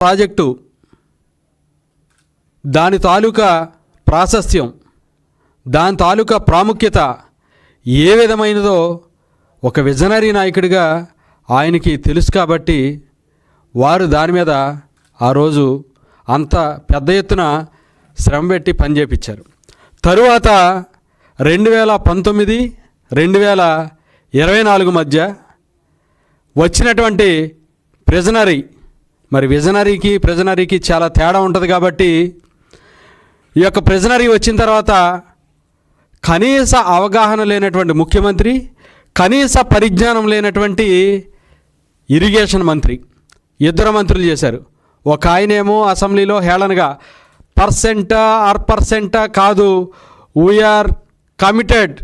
Project దాని తాలూకా ప్రాశస్త్యం, దాని తాలూకా ప్రాముఖ్యత ఏ విధమైనదో ఒక విజనరీ నాయకుడిగా ఆయనకి తెలుసు. కాబట్టి వారు దాని మీద ఆ రోజు అంత పెద్ద ఎత్తున శ్రమ పెట్టి పనిచేపించారు. తరువాత 2019, 2024 మధ్య వచ్చినటువంటి ప్రిజనరీ, మరి ప్రిజనరీకి చాలా తేడా ఉంటుంది. కాబట్టి ఈ యొక్క ప్రిజనరీ వచ్చిన తర్వాత కనీస అవగాహన లేనటువంటి ముఖ్యమంత్రి, కనీస పరిజ్ఞానం లేనటువంటి ఇరిగేషన్ మంత్రి, ఇద్దరు మంత్రులు చేశారు. ఒక ఆయనేమో అసెంబ్లీలో హేళనగా పర్సెంటా కాదు, we are committed,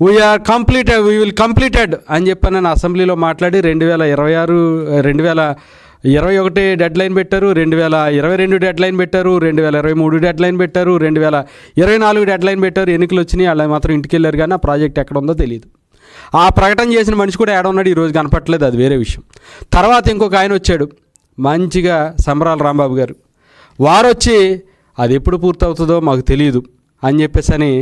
we are completed, we will completed అని చెప్పి నేను అసెంబ్లీలో మాట్లాడి 2021 డెడ్ లైన్ పెట్టారు, 2022 డెడ్ లైన్ పెట్టారు, 2023 డెడ్ లైన్ పెట్టారు, 2024 డెడ్ లైన్ పెట్టారు. ఎన్నికలు వచ్చినాయి, వాళ్ళు మాత్రం ఇంటికి వెళ్ళారు. కానీ ఆ ప్రాజెక్ట్ ఎక్కడ ఉందో తెలియదు. ఆ ప్రకటన చేసిన మనిషి కూడా ఏడ ఉన్నాడు ఈరోజు కనపట్లేదు, అది వేరే విషయం. తర్వాత ఇంకొక ఆయన వచ్చాడు, మంచిగా సంబరాల రాంబాబు గారు. వారు వచ్చి అది ఎప్పుడు పూర్తవుతుందో మాకు తెలియదు అని చెప్పేసి అని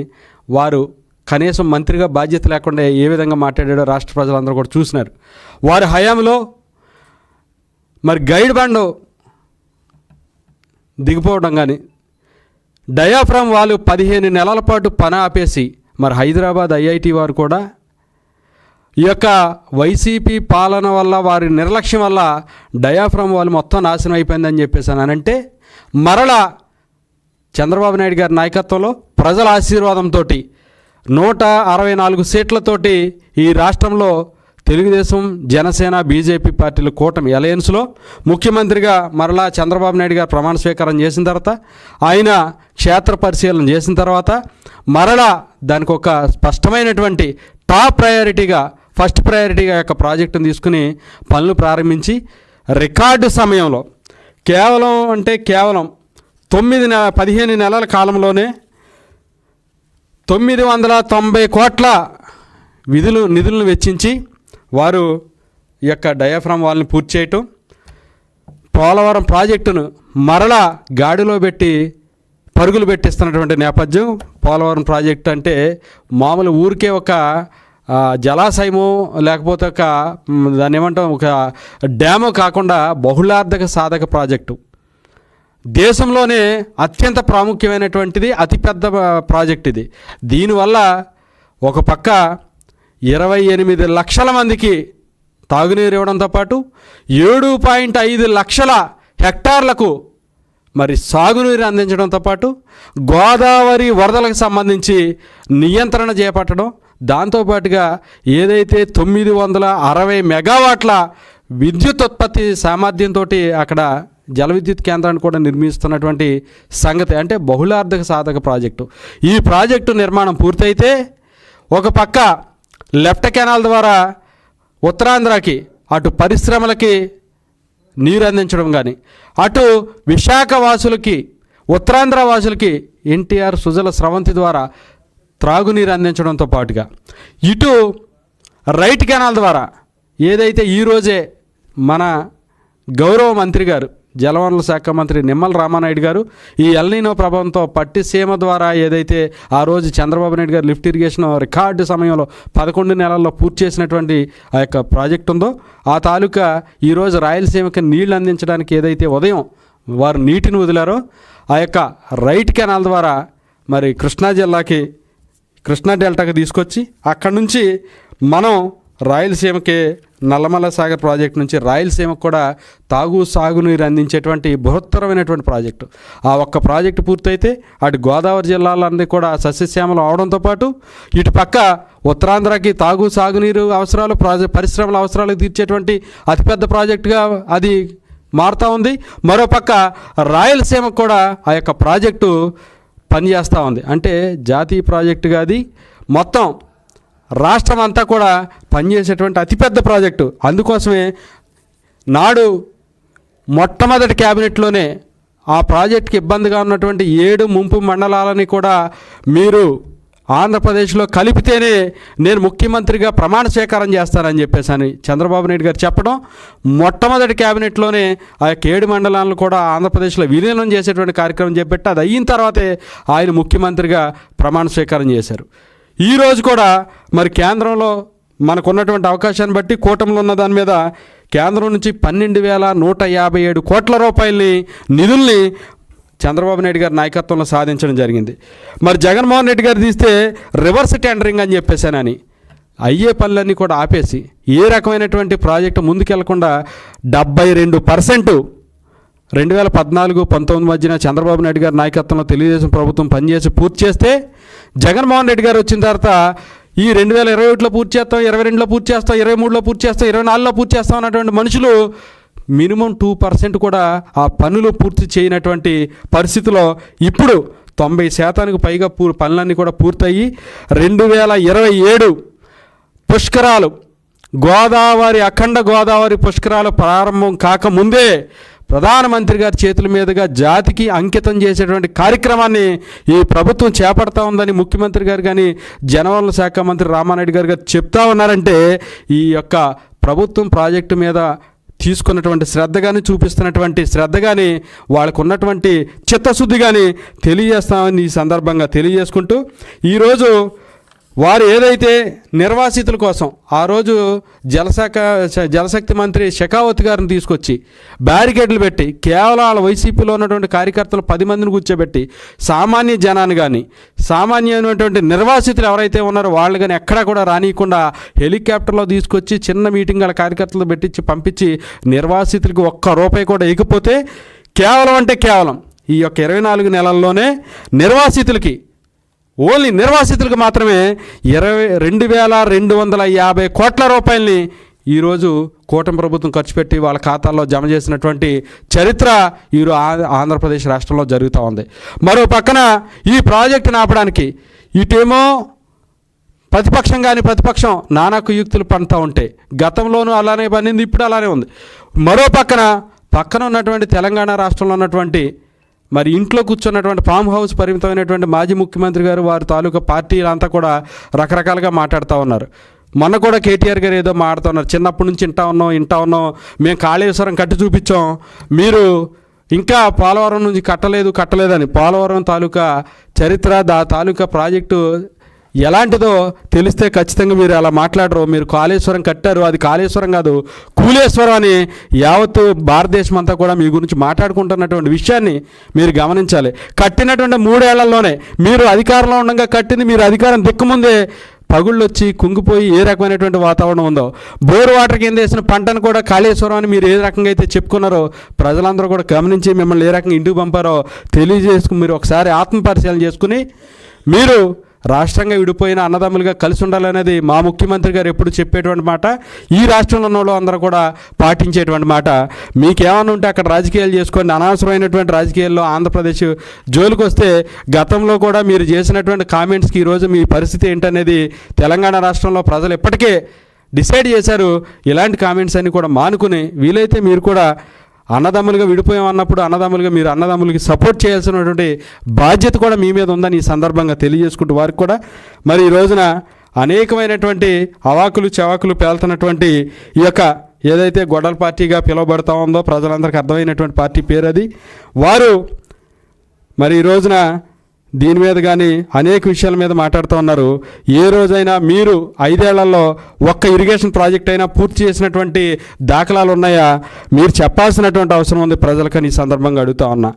వారు కనీసం మంత్రిగా బాధ్యత లేకుండా ఏ విధంగా మాట్లాడాడో రాష్ట్ర ప్రజలందరూ కూడా చూసినారు. వారి హయాంలో మరి గైడ్ బండ్ దిగిపోవడం కానీ, డయాఫ్రామ్ వాళ్ళు 15 నెలల పాటు పని ఆపేసి, మరి హైదరాబాద్ ఐఐటి వారు కూడా ఈ యొక్క వైసీపీ పాలన వల్ల, వారి నిర్లక్ష్యం వల్ల డయాఫ్రామ్ వాళ్ళు మొత్తం నాశనం అయిపోయిందని చెప్పేసి అని అంటే, మరలా చంద్రబాబు నాయుడు గారి నాయకత్వంలో ప్రజల ఆశీర్వాదంతో 164 సీట్లతోటి ఈ రాష్ట్రంలో తెలుగుదేశం, జనసేన, బీజేపీ పార్టీల కూటమి అలయన్స్లో ముఖ్యమంత్రిగా మరలా చంద్రబాబు నాయుడు గారు ప్రమాణ స్వీకారం చేసిన తర్వాత, ఆయన క్షేత్ర పరిశీలన చేసిన తర్వాత, మరలా దానికి ఒక స్పష్టమైనటువంటి టాప్ ప్రయారిటీగా, ఫస్ట్ ప్రయారిటీగా యొక్క ప్రాజెక్టును తీసుకుని పనులు ప్రారంభించి రికార్డు సమయంలో కేవలం 15 నెలల కాలంలోనే 990 కోట్ల నిధులను వెచ్చించి వారు ఈ యొక్క డయాఫ్రామ్ వాల్ని పూర్తి చేయటం, పోలవరం ప్రాజెక్టును మరలా గాడిలో పెట్టి పరుగులు పెట్టిస్తున్నటువంటి నేపథ్యం. పోలవరం ప్రాజెక్టు అంటే మామూలు ఊరికే ఒక జలాశయము, లేకపోతే దాన్ని ఏమంటాం, ఒక డ్యాము కాకుండా బహుళార్థక సాధక ప్రాజెక్టు. దేశంలోనే అత్యంత ప్రాముఖ్యమైనటువంటిది, అతిపెద్ద ప్రాజెక్ట్ ఇది. దీనివల్ల ఒక పక్క 28 లక్షల మందికి తాగునీరు ఇవ్వడంతో పాటు 7.5 లక్షల హెక్టార్లకు మరి సాగునీరు అందించడంతో పాటు గోదావరి వరదలకు సంబంధించి నియంత్రణ చేపట్టడం, దాంతోపాటుగా ఏదైతే 960 మెగావాట్ల విద్యుత్ ఉత్పత్తి సామర్థ్యంతో అక్కడ జల విద్యుత్ కేంద్రాన్ని కూడా నిర్మిస్తున్నటువంటి సంగతి. అంటే బహుళార్థక సాధక ప్రాజెక్టు. ఈ ప్రాజెక్టు నిర్మాణం పూర్తయితే ఒక పక్క లెఫ్ట్ కెనాల్ ద్వారా ఉత్తరాంధ్రకి, అటు పరిశ్రమలకి నీరు అందించడం కానీ, అటు విశాఖ వాసులకి, ఉత్తరాంధ్ర వాసులకి ఎన్టీఆర్ సుజల స్రవంతి ద్వారా త్రాగునీరు అందించడంతో పాటుగా, ఇటు రైట్ కెనాల్ ద్వారా ఏదైతే ఈరోజే మన గౌరవ మంత్రి గారు, జలవనరుల శాఖ మంత్రి నిమ్మల రామానాయుడు గారు ఈ ఎల్నినో ప్రభావంతో పట్టిసీమ ద్వారా ఏదైతే ఆ రోజు చంద్రబాబు నాయుడు గారు లిఫ్ట్ ఇరిగేషన్ రికార్డు సమయంలో 11 నెలల్లో పూర్తి చేసినటువంటి ఆ యొక్క ప్రాజెక్ట్ ఉందో, ఆ తాలూకా ఈరోజు రాయలసీమకి నీళ్లు అందించడానికి ఏదైతే ఉదయం వారు నీటిని వదిలారో, ఆ యొక్క రైట్ కెనాల్ ద్వారా మరి కృష్ణా జిల్లాకి, కృష్ణా డెల్టాకి తీసుకొచ్చి అక్కడి నుంచి మనం రాయలసీమకి నల్లమల్ల సాగర్ ప్రాజెక్టు నుంచి రాయలసీమకు కూడా సాగునీరు అందించేటువంటి బృహత్తరమైనటువంటి ప్రాజెక్టు. ఆ ఒక్క ప్రాజెక్టు పూర్తయితే అటు గోదావరి జిల్లాలన్నీ కూడా సస్యశ్యామలం అవడంతో పాటు, ఇటు పక్క ఉత్తరాంధ్రకి సాగునీరు అవసరాలు, పరిశ్రమల అవసరాలు తీర్చేటువంటి అతిపెద్ద ప్రాజెక్టుగా అది మారుతూ ఉంది. మరోపక్క రాయలసీమకు కూడా ఆ యొక్క ప్రాజెక్టు పనిచేస్తూ ఉంది. అంటే జాతీయ ప్రాజెక్టుగా అది మొత్తం రాష్ట్రం అంతా కూడా పనిచేసేటువంటి అతిపెద్ద ప్రాజెక్టు. అందుకోసమే నాడు మొట్టమొదటి క్యాబినెట్లోనే ఆ ప్రాజెక్టుకి ఇబ్బందిగా ఉన్నటువంటి 7 ముంపు మండలాలని కూడా మీరు ఆంధ్రప్రదేశ్లో కలిపితేనే నేను ముఖ్యమంత్రిగా ప్రమాణ స్వీకారం చేస్తానని చెప్పేసి అని చంద్రబాబు నాయుడు గారు చెప్పడం, మొట్టమొదటి క్యాబినెట్లోనే ఆ 7 మండలాలను కూడా ఆంధ్రప్రదేశ్లో విలీనం చేసేటువంటి కార్యక్రమం చేపట్టి అది అయిన తర్వాతే ఆయన ముఖ్యమంత్రిగా ప్రమాణ స్వీకారం చేశారు. ఈరోజు కూడా మరి కేంద్రంలో మనకున్నటువంటి అవకాశాన్ని బట్టి కూటమిలో ఉన్న దాని మీద కేంద్రం నుంచి 12,157 కోట్ల రూపాయలని నిధుల్ని చంద్రబాబు నాయుడు గారి నాయకత్వంలో సాధించడం జరిగింది. మరి జగన్మోహన్ రెడ్డి గారు తీస్తే రివర్స్ టెండరింగ్ అని చెప్పేసానని అయ్యే పనులన్నీ కూడా ఆపేసి ఏ రకమైనటువంటి ప్రాజెక్టు ముందుకెళ్లకుండా 72% 2014-19 మధ్యన చంద్రబాబు నాయుడు గారి నాయకత్వంలో తెలుగుదేశం ప్రభుత్వం పనిచేసి పూర్తి చేస్తే, జగన్మోహన్ రెడ్డి గారు వచ్చిన తర్వాత ఈ 2021లో పూర్తి చేస్తాం, 22లో పూర్తి చేస్తాం, 23లో పూర్తి చేస్తాం, 24లో పూర్తి చేస్తాం అన్నటువంటి మనుషులు మినిమం 2% కూడా ఆ పనులు పూర్తి చేయనటువంటి పరిస్థితిలో ఇప్పుడు 90% పైగా పనులన్నీ కూడా పూర్తయ్యి 2027 పుష్కరాలు గోదావరి అఖండ గోదావరి పుష్కరాలు ప్రారంభం కాకముందే ప్రధానమంత్రి గారి చేతుల మీదుగా జాతికి అంకితం చేసేటువంటి కార్యక్రమాన్ని ఈ ప్రభుత్వం చేపడతా ఉందని ముఖ్యమంత్రి గారు కానీ జలవనరుల శాఖ మంత్రి రామానాయుడు గారు చెప్తా ఉన్నారంటే ఈ యొక్క ప్రభుత్వం ప్రాజెక్టు మీద తీసుకున్నటువంటి శ్రద్ధ కానీ చూపిస్తున్నటువంటి శ్రద్ధ కానీ వాళ్ళకు ఉన్నటువంటి చిత్తశుద్ధి కానీ తెలియజేస్తామని ఈ సందర్భంగా తెలియజేసుకుంటూ, ఈరోజు వారు ఏదైతే నిర్వాసితుల కోసం ఆ రోజు జలశక్తి మంత్రి షెకావత్ గారిని తీసుకొచ్చి బ్యారికేడ్లు పెట్టి కేవలం వాళ్ళ వైసీపీలో ఉన్నటువంటి కార్యకర్తలు 10 మందిని కూర్చోబెట్టి సామాన్య జనాన్ని కానీ సామాన్యమైనటువంటి నిర్వాసితులు ఎవరైతే ఉన్నారో వాళ్ళు కానీ ఎక్కడా కూడా రానియకుండా హెలికాప్టర్లో తీసుకొచ్చి చిన్న మీటింగ్ వాళ్ళ కార్యకర్తలు పెట్టించి పంపించి నిర్వాసితులకి ₹1 కూడా ఇకపోతే కేవలం ఈ యొక్క 24 నెలల్లోనే నిర్వాసితులకి ఓన్లీ నిర్వాసితులకు మాత్రమే 22,250 కోట్ల రూపాయలని ఈరోజు కూటమి ప్రభుత్వం ఖర్చు పెట్టి వాళ్ళ ఖాతాల్లో జమ చేసినటువంటి చరిత్ర ఈరోజు ఆంధ్రప్రదేశ్ రాష్ట్రంలో జరుగుతూ ఉంది. మరో పక్కన ఈ ప్రాజెక్టును ఆపడానికి ఇటేమో ప్రతిపక్షం నానా కుయుక్తులు పండుతూ ఉంటాయి. గతంలోనూ అలానే పనింది, ఇప్పుడు అలానే ఉంది. మరో పక్కన ఉన్నటువంటి తెలంగాణ రాష్ట్రంలో ఉన్నటువంటి మరి ఇంట్లో కూర్చున్నటువంటి ఫామ్ హౌస్ పరిమితమైనటువంటి మాజీ ముఖ్యమంత్రి గారు వారి తాలూకా పార్టీలంతా కూడా రకరకాలుగా మాట్లాడుతూ ఉన్నారు. మొన్న కూడా కేటీఆర్ గారు ఏదో మాట్లాడుతున్నారు, చిన్నప్పటి నుంచి ఇంటా ఉన్నాం, మేము కాళేశ్వరం కట్టి చూపించాం, మీరు ఇంకా పోలవరం నుంచి కట్టలేదని. పోలవరం తాలూకా చరిత్ర తాలూకా ప్రాజెక్టు ఎలాంటిదో తెలిస్తే ఖచ్చితంగా మీరు అలా మాట్లాడరు. మీరు కాళేశ్వరం కట్టారు, అది కాళేశ్వరం కాదు కూలేశ్వరం అని యావత్తు భారతదేశం అంతా కూడా మీ గురించి మాట్లాడుకుంటున్నటువంటి విషయాన్ని మీరు గమనించాలి. కట్టినటువంటి 3 ఏళ్లలోనే మీరు అధికారంలో ఉండగా కట్టింది, మీరు అధికారం దిక్కుముందే పగుళ్ళు వచ్చి కుంగిపోయి ఏ రకమైనటువంటి వాతావరణం ఉందో, బోరు వాటర్ కింద వేసిన పంటను కూడా కాళేశ్వరం అని మీరు ఏ రకంగా అయితే చెప్పుకున్నారో ప్రజలందరూ కూడా గమనించి మిమ్మల్ని ఏ రకంగా ఇంటికి పంపారో తెలియజేసుకుని మీరు ఒకసారి ఆత్మపరిశీలన చేసుకుని మీరు రాష్ట్రంగా విడిపోయిన అన్నదమ్ములుగా కలిసి ఉండాలనేది మా ముఖ్యమంత్రి గారు ఎప్పుడు చెప్పేటువంటి మాట, ఈ రాష్ట్రంలో ఉన్న వాళ్ళు అందరూ కూడా పాటించేటువంటి మాట. మీకేమైనా ఉంటే అక్కడ రాజకీయాలు చేసుకోండి, అనవసరమైనటువంటి రాజకీయాల్లో ఆంధ్రప్రదేశ్ జోలికి వస్తే గతంలో కూడా మీరు చేసినటువంటి కామెంట్స్కి ఈరోజు మీ పరిస్థితి ఏంటనేది తెలంగాణ రాష్ట్రంలో ప్రజలు ఎప్పటికే డిసైడ్ చేశారు. ఇలాంటి కామెంట్స్ అన్ని కూడా మానుకుని వీలైతే మీరు కూడా అన్నదమ్ములుగా విడిపోయామన్నప్పుడు మీరు అన్నదమ్ములకి సపోర్ట్ చేయాల్సినటువంటి బాధ్యత కూడా మీ మీద ఉందని ఈ సందర్భంగా తెలియజేసుకుంటూ వారికి కూడా మరి ఈ రోజున అనేకమైనటువంటి అవాకులు చవాకులు పేలుతున్నటువంటి ఈ యొక్క ఏదైతే గొడవల పార్టీగా పిలువబడతా ఉందో ప్రజలందరికీ అర్థమైనటువంటి పార్టీ పేరు అది. వారు మరి ఈ రోజున దీని మీద కానీ అనేక విషయాల మీద మాట్లాడుతూ ఉన్నారు. ఏ రోజైనా మీరు 5 ఏళ్లలో ఒక్క ఇరిగేషన్ ప్రాజెక్ట్ అయినా పూర్తి చేసినటువంటి దాఖలాలు ఉన్నాయా? మీరు చెప్పాల్సినటువంటి అవసరం ఉంది ప్రజలకని ఈ సందర్భంగా అడుగుతా ఉన్నా.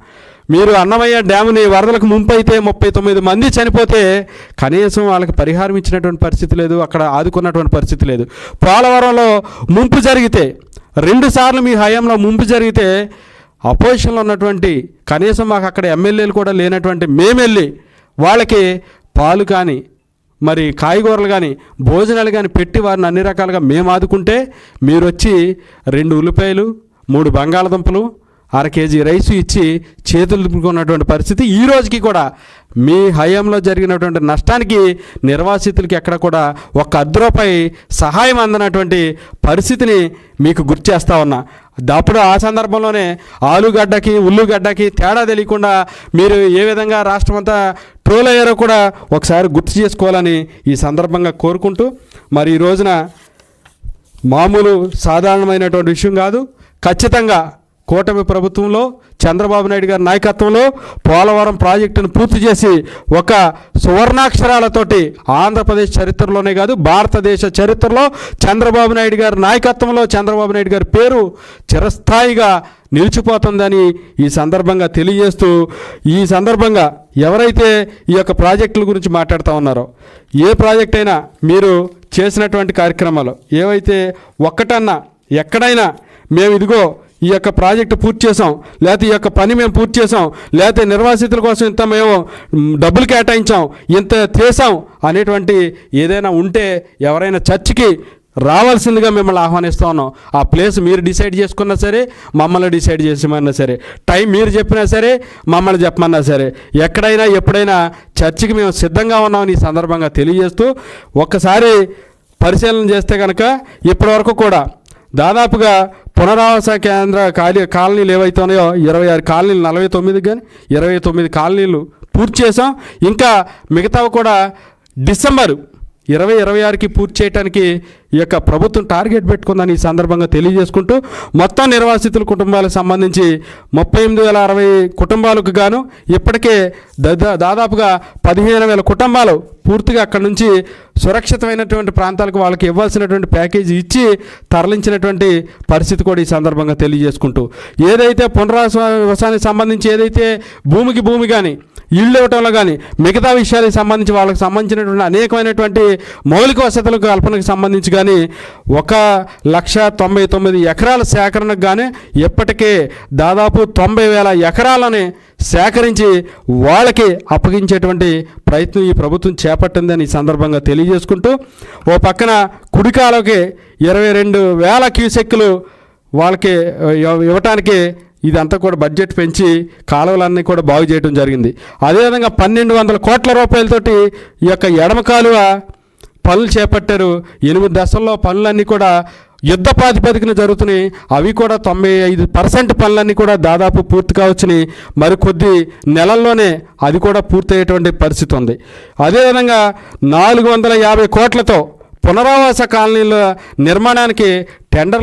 మీరు అన్నమయ్య డ్యాముని వరదలకు ముంపు అయితే 39 మంది చనిపోతే కనీసం వాళ్ళకి పరిహారం ఇచ్చినటువంటి పరిస్థితి లేదు, అక్కడ ఆదుకున్నటువంటి పరిస్థితి లేదు. పోలవరంలో ముంపు జరిగితే 2 సార్లు మీ హయాంలో ముంపు జరిగితే అపోజిషన్లో ఉన్నటువంటి కనీసం మాకు అక్కడ ఎమ్మెల్యేలు కూడా లేనటువంటి మేమెళ్ళి వాళ్ళకి పాలు కానీ మరి కాయగూరలు కానీ భోజనాలు కానీ పెట్టి వారిని అన్ని రకాలుగా మేము ఆదుకుంటే మీరు వచ్చి 2 ఉల్లిపాయలు 3 బంగాళదుంపలు 1/2 కేజీ రైసు ఇచ్చి చేతులు దుప్పుకున్నటువంటి పరిస్థితి. ఈ రోజుకి కూడా మీ హయాంలో జరిగినటువంటి నష్టానికి నిర్వాసితులకి ఎక్కడ కూడా ₹1 సహాయం అందనటువంటి పరిస్థితిని మీకు గుర్తు చేస్తా ఉన్నా. అప్పుడు ఆ సందర్భంలోనే ఆలుగడ్డకి ఉల్లుగడ్డకి తేడా తెలియకుండా మీరు ఏ విధంగా రాష్ట్రమంతా ట్రోల్ అయ్యారో కూడా ఒకసారి గుర్తు చేసుకోవాలని ఈ సందర్భంగా కోరుకుంటూ, మరి ఈ రోజున మామూలు సాధారణమైనటువంటి విషయం కాదు. ఖచ్చితంగా కూటమి ప్రభుత్వంలో చంద్రబాబు నాయుడు గారి నాయకత్వంలో పోలవరం ప్రాజెక్టును పూర్తి చేసి ఒక సువర్ణాక్షరాలతోటి ఆంధ్రప్రదేశ్ చరిత్రలోనే కాదు భారతదేశ చరిత్రలో చంద్రబాబు నాయుడు గారి నాయకత్వంలో చంద్రబాబు నాయుడు గారి పేరు చిరస్థాయిగా నిలిచిపోతుందని ఈ సందర్భంగా తెలియజేస్తూ, ఈ సందర్భంగా ఎవరైతే ఈ యొక్క ప్రాజెక్టుల గురించి మాట్లాడుతూ ఉన్నారో, ఏ ప్రాజెక్ట్ అయినా మీరు చేసినటువంటి కార్యక్రమాలు ఏవైతే ఒక్కటన్నా ఎక్కడైనా మేము ఇదిగో ఈ యొక్క ప్రాజెక్టు పూర్తి చేసాం, లేకపోతే ఈ యొక్క పని మేము పూర్తి చేసాం, లేకపోతే నిర్వాసితుల కోసం ఇంత మేము డబ్బులు కేటాయించాం, ఇంత చేసాం అనేటువంటి ఏదైనా ఉంటే ఎవరైనా చర్చికి రావాల్సిందిగా మిమ్మల్ని ఆహ్వానిస్తూ ఉన్నాం. ఆ ప్లేస్ మీరు డిసైడ్ చేసుకున్నా సరే, మమ్మల్ని డిసైడ్ చేసేమన్నా సరే, టైం మీరు చెప్పినా సరే, మమ్మల్ని చెప్పమన్నా సరే, ఎక్కడైనా ఎప్పుడైనా చర్చికి మేము సిద్ధంగా ఉన్నామని ఈ సందర్భంగా తెలియజేస్తూ, ఒక్కసారి పరిశీలన చేస్తే కనుక ఇప్పటివరకు కూడా దాదాపుగా పునరావాస కేంద్ర కాలనీలు ఏవైతే ఉన్నాయో 26 కాలనీలు, 49 కానీ 29 కాలనీలు పూర్తి చేసాం. ఇంకా మిగతావి కూడా డిసెంబర్ 2026కి పూర్తి చేయడానికి ఈ యొక్క ప్రభుత్వం టార్గెట్ పెట్టుకుందని ఈ సందర్భంగా తెలియజేసుకుంటూ, మొత్తం నిర్వాసితుల కుటుంబాలకు సంబంధించి 38,060 కుటుంబాలకు గాను ఇప్పటికే దాదాపుగా 15,000 కుటుంబాలు పూర్తిగా అక్కడి నుంచి సురక్షితమైనటువంటి ప్రాంతాలకు వాళ్ళకి ఇవ్వాల్సినటువంటి ప్యాకేజీ ఇచ్చి తరలించినటువంటి పరిస్థితి కూడా ఈ సందర్భంగా తెలియజేసుకుంటూ, ఏదైతే పునరావాసానికి సంబంధించి ఏదైతే భూమి కానీ ఇళ్ళు ఇవ్వటంలో కానీ మిగతా విషయాలకు సంబంధించి వాళ్ళకి సంబంధించినటువంటి అనేకమైనటువంటి మౌలిక వసతుల కల్పనకు సంబంధించి కానీ 1,99,000 ఎకరాల సేకరణకు కానీ ఇప్పటికే దాదాపు 90,000 ఎకరాలని సేకరించి వాళ్ళకి అప్పగించేటువంటి ప్రయత్నం ఈ ప్రభుత్వం చేపట్టిందని ఈ సందర్భంగా తెలియజేసుకుంటూ, ఓ పక్కన కుడికాలకి 22,000 క్యూసెక్కులు వాళ్ళకి ఇవ్వటానికి ఇదంతా కూడా బడ్జెట్ పెంచి కాలువలన్నీ కూడా బాగు చేయడం జరిగింది. అదేవిధంగా 1,200 కోట్ల రూపాయలతోటి ఈ యొక్క ఎడమ కాలువ పనులు చేపట్టారు. 8 దశల్లో పనులన్నీ కూడా యుద్ధ ప్రాతిపదికన జరుగుతున్నాయి. అవి కూడా 95% పనులన్నీ కూడా దాదాపు పూర్తి కావచ్చుని, మరికొద్ది నెలల్లోనే అది కూడా పూర్తయ్యేటువంటి పరిస్థితి ఉంది. అదేవిధంగా 450 కోట్లతో పునరావాస కాలనీల నిర్మాణానికి టెండర్లు